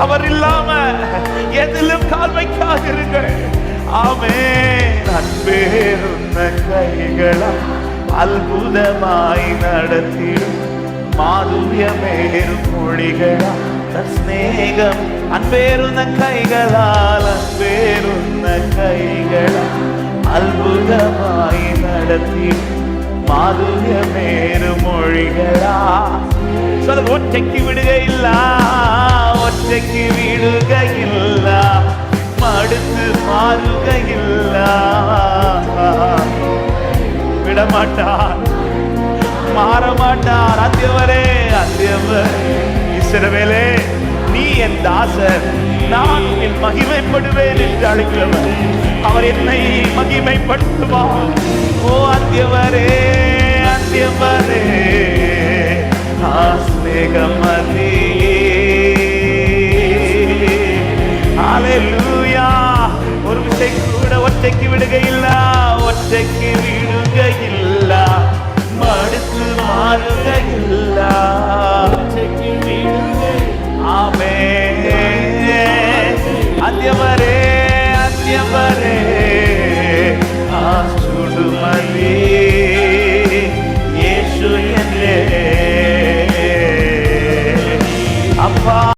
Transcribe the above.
அவர் இல்லாம எதிலும் கால் வைக்காதிருங்கள். ஆமென். அன்பேருந்த கைகளா அற்புதமாய் நடத்திடும் மாதுரியமேறும் மொழிகளா ஸ்நேகம். அன்பேருந்த கைகளால் அன்பேருந்த கைகளா அற்புதமாய் நடத்திடும் மாதுரியமேறும் மொழிகளா. சொல்ல ஒற்றைக்கு விடுகையில்ல, ஒற்றைக்கு விடுகையில்ல, மடுத்து மாறுகையில்ல. விடமாட்டார், மாறமாட்டார். அந்தியவரே, அந்தியவர். இஸ்ரவேலே, நீ என் தாசர், நான் உன்னில் மகிமைப்படுவேன் என்று அழைக்கிறவர். அவர் என்னை மகிமைப்படுத்துவார். ஓ அந்தியவரே, அந்தியவரே, ஆஸ்நேகமதியே. ஹல்லேலூயா. ஒரு விசை கூட ஒற்றைக்கு விடுகையில்ல, ஒற்றைக்கு விடுகையில்ல, மடுத்து மாறுகையில்ல. ஆமென். அந்தியவரே, அந்தியவரே, ஆசுடுமதி.